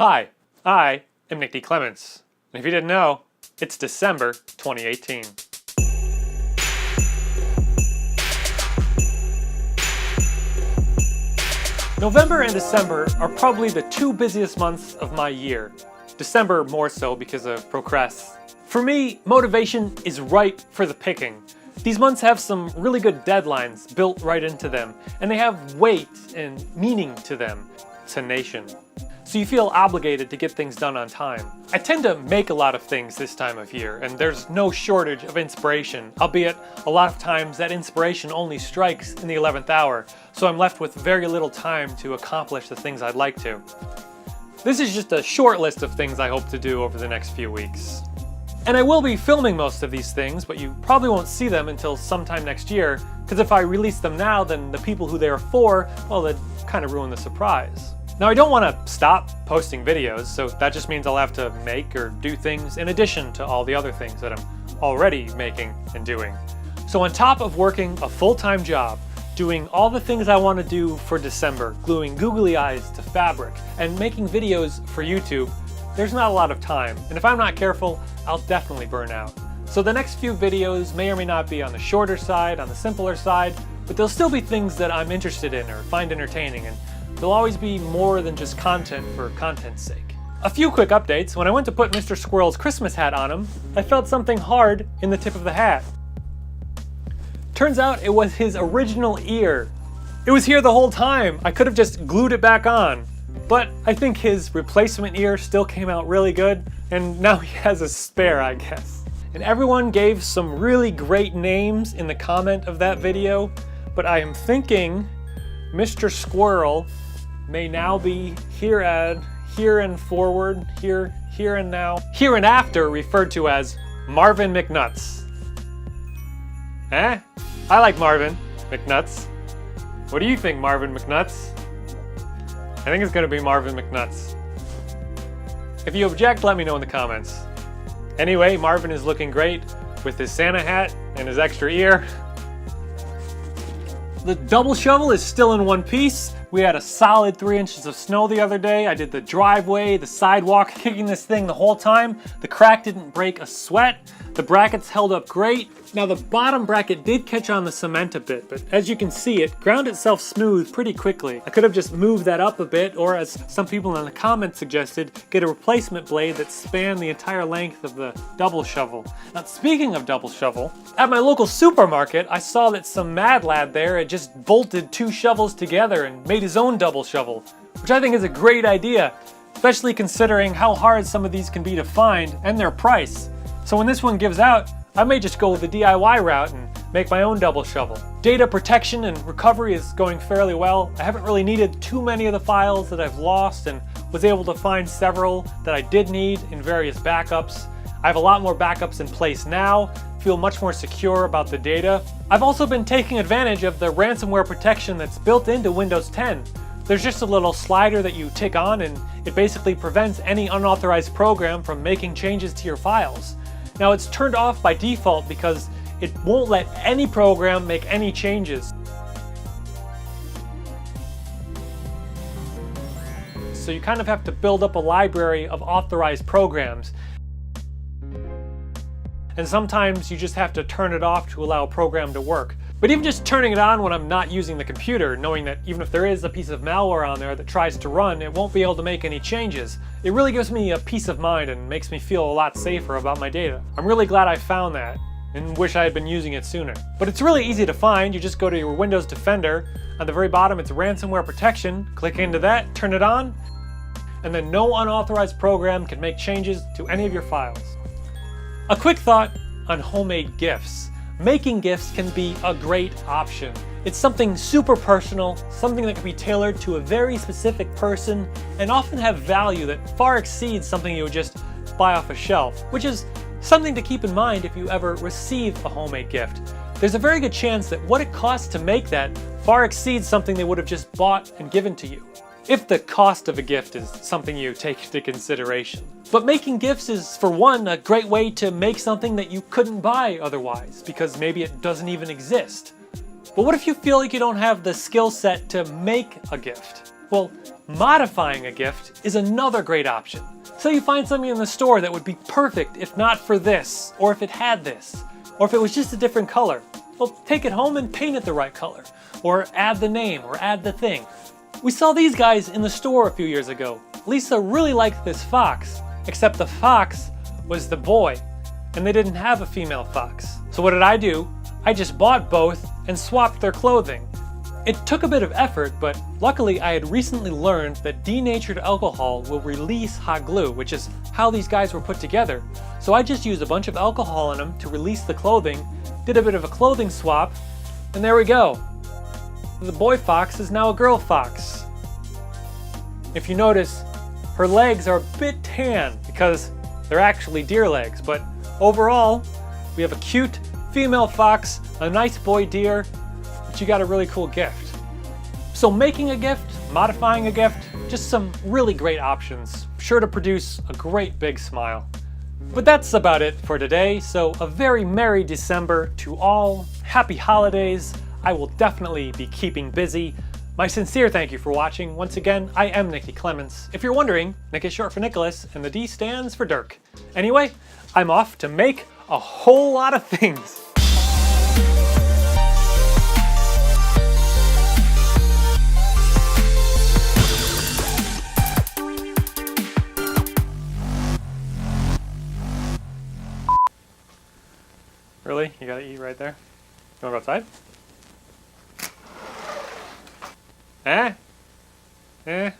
Hi, I am Nick D Clements, and if you didn't know, it's December 2018. November and December are probably the two busiest months of my year. December more so because of procrastination. For me, motivation is ripe for the picking. These months have some really good deadlines built right into them, and they have weight and meaning to them. Tenacious. So you feel obligated to get things done on time. I tend to make a lot of things this time of year, and there's no shortage of inspiration, albeit a lot of times that inspiration only strikes in the 11th hour, so I'm left with very little time to accomplish the things I'd like to. This is just a short list of things I hope to do over the next few weeks. And I will be filming most of these things, but you probably won't see them until sometime next year, because if I release them now, then the people who they are for, well, they'd kind of ruin the surprise. Now, I don't want to stop posting videos, so that just means I'll have to make or do things in addition to all the other things that I'm already making and doing. So on top of working a full-time job, doing all the things I want to do for December, gluing googly eyes to fabric, and making videos for YouTube, there's not a lot of time, and if I'm not careful, I'll definitely burn out. So the next few videos may or may not be on the shorter side, on the simpler side, but they'll still be things that I'm interested in or find entertaining, and there'll always be more than just content for content's sake. A few quick updates. When I went to put Mr. Squirrel's Christmas hat on him, I felt something hard in the tip of the hat. Turns out it was his original ear. It was here the whole time. I could have just glued it back on. But I think his replacement ear still came out really good, and now he has a spare, I guess. And everyone gave some really great names in the comment of that video, but I am thinking Mr. Squirrel may now be here and forward, here and now, here and after referred to as Marvin McNuts. Eh? I like Marvin McNuts. What do you think, Marvin McNuts? I think it's gonna be Marvin McNuts. If you object, let me know in the comments. Anyway, Marvin is looking great with his Santa hat and his extra ear. The double shovel is still in one piece. We had a solid 3 inches of snow the other day. I did the driveway, the sidewalk, kicking this thing the whole time. The crack didn't break a sweat. The brackets held up great. Now the bottom bracket did catch on the cement a bit, but as you can see, it ground itself smooth pretty quickly. I could have just moved that up a bit, or as some people in the comments suggested, get a replacement blade that spanned the entire length of the double shovel. Now speaking of double shovel, at my local supermarket, I saw that some mad lad there had just bolted 2 shovels together and made his own double shovel, which I think is a great idea, especially considering how hard some of these can be to find and their price. So when this one gives out, I may just go the DIY route and make my own double shovel. Data protection and recovery is going fairly well. I haven't really needed too many of the files that I've lost and was able to find several that I did need in various backups. I have a lot more backups in place now, feel much more secure about the data. I've also been taking advantage of the ransomware protection that's built into Windows 10. There's just a little slider that you tick on and it basically prevents any unauthorized program from making changes to your files. Now it's turned off by default because it won't let any program make any changes. So you kind of have to build up a library of authorized programs. And sometimes you just have to turn it off to allow a program to work. But even just turning it on when I'm not using the computer, knowing that even if there is a piece of malware on there that tries to run, it won't be able to make any changes. It really gives me a peace of mind and makes me feel a lot safer about my data. I'm really glad I found that and wish I had been using it sooner. But it's really easy to find. You just go to your Windows Defender. On the very bottom, it's ransomware protection. Click into that, turn it on, and then no unauthorized program can make changes to any of your files. A quick thought on homemade gifts. Making gifts can be a great option. It's something super personal, something that can be tailored to a very specific person, and often have value that far exceeds something you would just buy off a shelf, which is something to keep in mind if you ever receive a homemade gift. There's a very good chance that what it costs to make that far exceeds something they would have just bought and given to you, if the cost of a gift is something you take into consideration. But making gifts is, for one, a great way to make something that you couldn't buy otherwise, because maybe it doesn't even exist. But what if you feel like you don't have the skill set to make a gift? Well, modifying a gift is another great option. Say you find something in the store that would be perfect if not for this, or if it had this, or if it was just a different color. Well, take it home and paint it the right color, or add the name, or add the thing. We saw these guys in the store a few years ago. Lisa really liked this fox, except the fox was the boy, and they didn't have a female fox. So what did I do? I just bought both and swapped their clothing. It took a bit of effort, but luckily I had recently learned that denatured alcohol will release hot glue, which is how these guys were put together. So I just used a bunch of alcohol in them to release the clothing, did a bit of a clothing swap, and there we go. The boy fox is now a girl fox. If you notice, her legs are a bit tan because they're actually deer legs, but overall, we have a cute female fox, a nice boy deer, but you got a really cool gift. So making a gift, modifying a gift, just some really great options, sure to produce a great big smile. But that's about it for today, so a very Merry December to all, happy holidays. I will definitely be keeping busy. My sincere thank you for watching. Once again, I am Nick D Clements. If you're wondering, Nick is short for Nicholas, and the D stands for Dirk. Anyway, I'm off to make a whole lot of things. Really? You gotta eat right there? You wanna go outside? Eh?